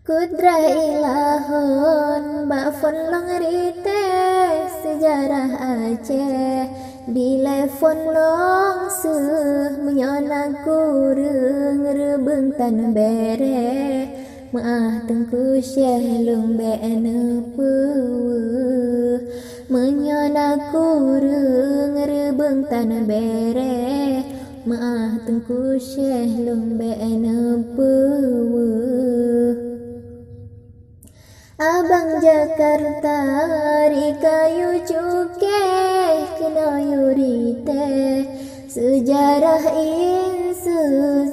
Kudrah ilahun Ba'fun long rite Sejarah Aceh Dilefon long se Menyonaku Rebeng tan bere Maah tengku syeh lung be'ene pewe Menyonaku rebeng tan bere Maah tengku syeh lung be'ene pewe Abang Jakarta Rikayu cuke Kena yurite Sejarah insu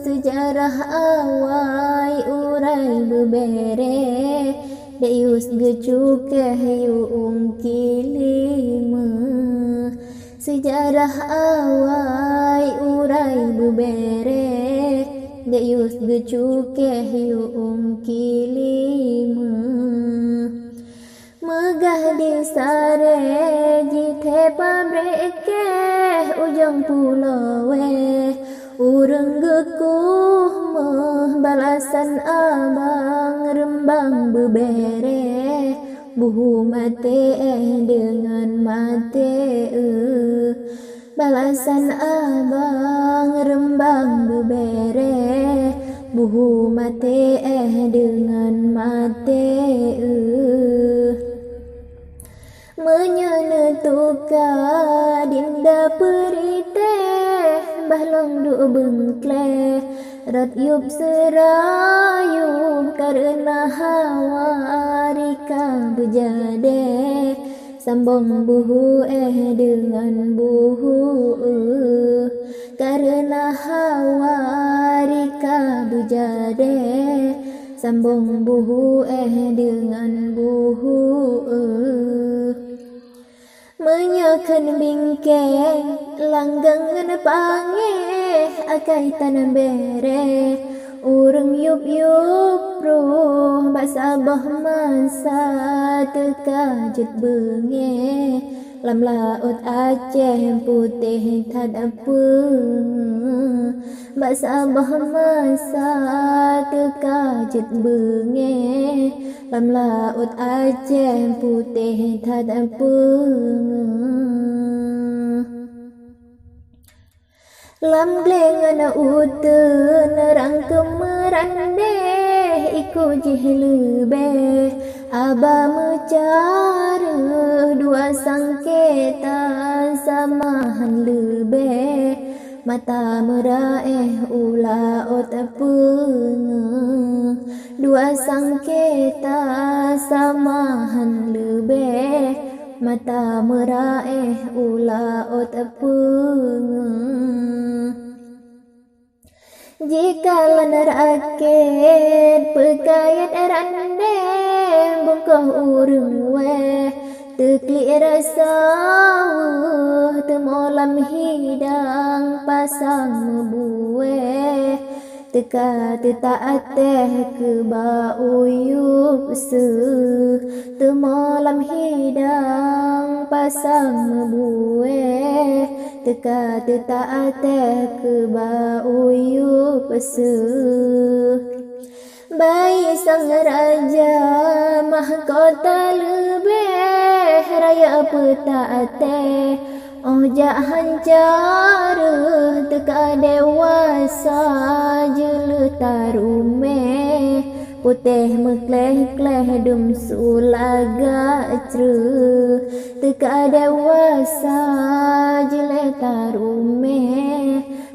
Sejarah awai Urai bebere Deyus gecuke yu ungkilima Sejarah awai Urai bebere Deyus gecuke yu ungkilima Megah di sare jithe pabreke ujung pulau urang gekuh meh balasan abang rembang bebere buhu mate dengan mate balasan abang rembang bebere buhu mate dengan mate Menyenetuka dinda perite Bahlong du bengkle Rat yub serayu Karena hawa Rika bejade Sambung buhu dengan buhu Karena hawa Rika bejade Sambung buhu dengan buhu Menyakan bingkeng langgangan pange akai tanam bere urang yup ruh basabah masa teka jet benge lam laut Aceh putih tad apeng basabah masa teka jet benge lam laut Aceh putih tad apeng Lam glengan utun rangkem merande iku jihlebe aba mecara dua sangketa samahan lebe mata meraeh ula otapeng dua sangketa samahan lebe mata meraeh ula otapeng Jika lanar raket pekayat rande bongkoh urung teklik rasa temolam hidang pasang mebuwe teka tetaat ke bauyup se temolam hidang pasang mebuwe teka tetaat ke bauyup se Bayi sang raja mahkota lebih raya petaate oh jahancar teka dewasa jele tarume putih mekleh-kleh dum sulaga cru teka dewasa jele tarume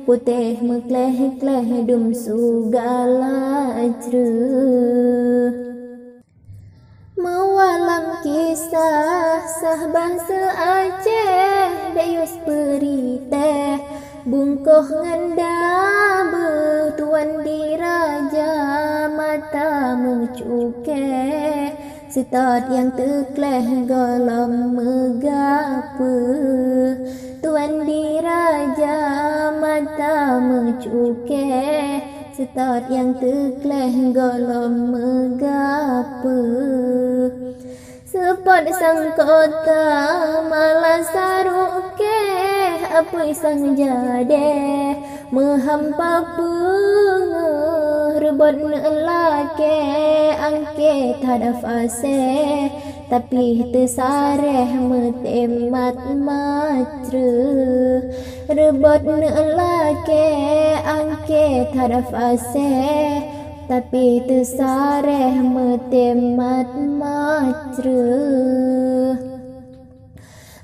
putih mekleh-kleh dum sugala cru Mewalam kisah sahbah se-Aceh Dayus perite bungkoh ngandabe tuan diraja mata mencuke Sitat yang tekleh golong megape tuan diraja mata mencuke Sitat yang tekleh golong megape Sepot sang kota malah saruke apa sang jade menghampa pengeh rebut lake angke tada fase tapi tersareh metemat matre rebut lake angke tada fase tapi tersareh metemat matre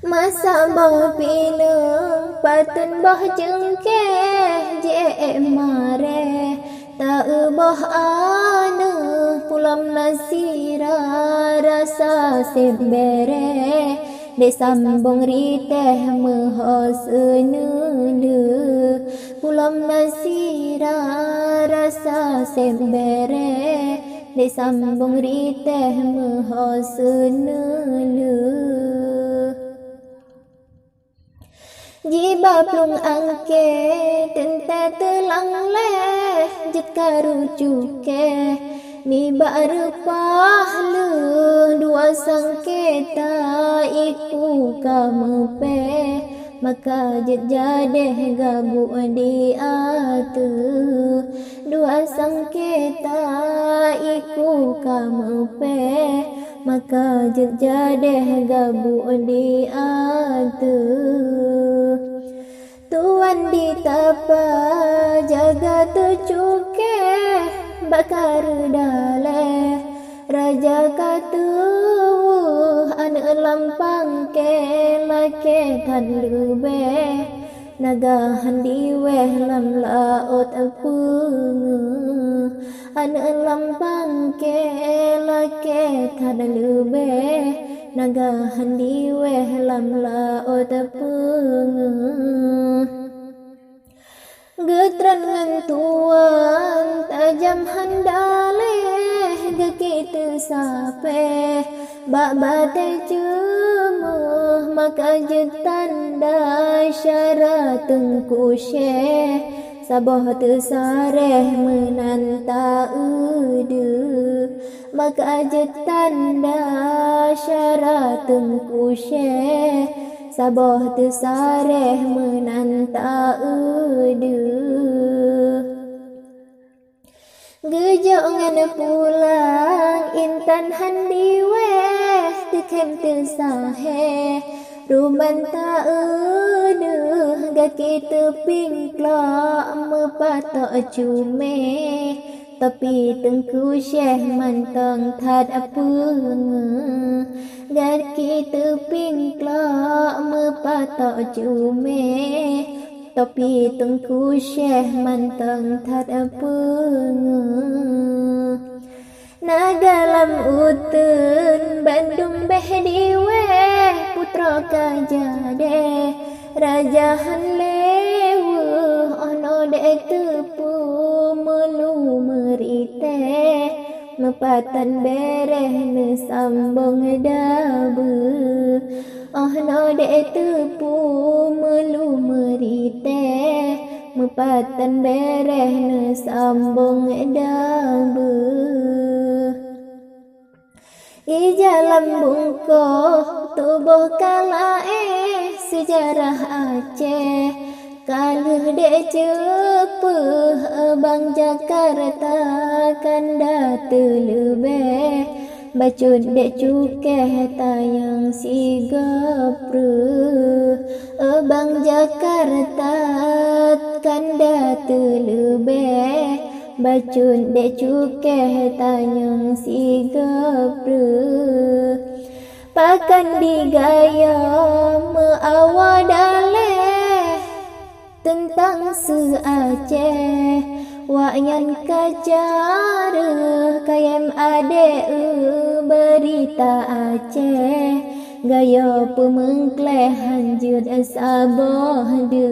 masa boh pinung patun boh jengke je mare tak boh anu pulam nasira rasa sembere de sambung riteh mehos nulu pulam nasira rasa sembere de sambung riteh mehos nulu jiba plung angke tente telang leh jit karucuke ni barpahlu dua sangketa iku kamu pe maka jit jadeh gabu di atu dua sangketa iku kamu pe maka jit jadeh gabu di atu Tuan ditapa jaga tucuke bakar dale raja katuh an lampang ke lake tan lube naga handi weh lam laot apung an lampang ke lake tan lube naga handi weh lam laot apung getran ngan tuan tajam handale gekitu sape bak bate cumuh maka jetanda syarat tengkushe saboh tersareh menanta udu maka jetanda syarat tengkushe saboh tersareh menanta udu gejongan pulang intan handi weh tekem tersahe ruman ta udu gaki teping klak mepatok cume tapi tengku syeh mantang tad apung gaki teping klak mepatok cume tapi tengku syeh mantang tad apung nagalam utun Bandung beh diweh putra kajade rajahan lewu ono dek tepu melu merite mepatan bereh ne sambung dabu ono dek tepu melu merite mepatan bereh ne sambung dabu Ijalam bungkoh tubuh kala sejarah Aceh kaluh dek cepuh abang Jakarta kanda telube bacut dek cukeh tayang sigapru abang Jakarta kanda telube bacun dek cukeh tanyang sigapru pakan digaya meawadale tentang se Aceh wayan kajar kayem ade berita Aceh gaya pemengkleh hanjut saboh de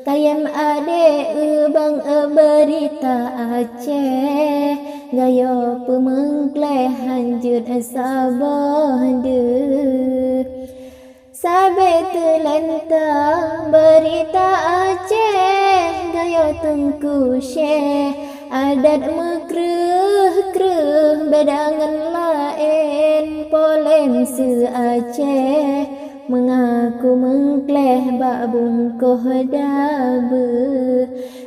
kayem ade bang berita Aceh gaya pemengkleh hanjut saboh de sabe telentang berita Aceh gaya tengku syeh adat mekreh-kreh bedangan lain polem se Aceh mengaku mengkleh bak bungkuh dabe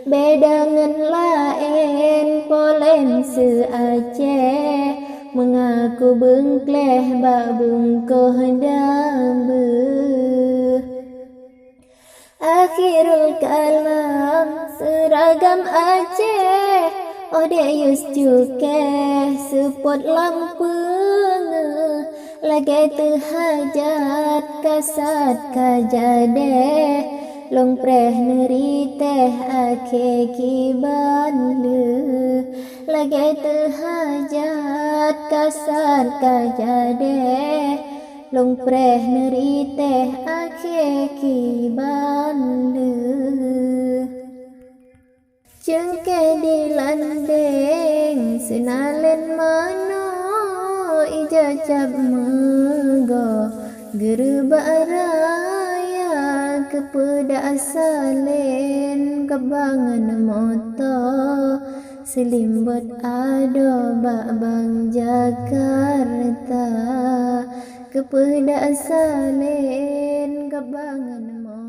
bedangan lain polen se Aceh mengaku bengkleh bak bungkuh dabe. Akhirul kalam seragam Aceh Odek yus cuke sepot lampung Lagai terhajat kasat kajade Long preh neri teh ake kibande Lagai terhajat kasat kajade Long preh neri teh ake kibande Cengke di landeng senalen mano ijajab mego gerbak raya kepada asalen kebangan moto selimbut ado bak bang Jakarta kepada asalen kebangan moto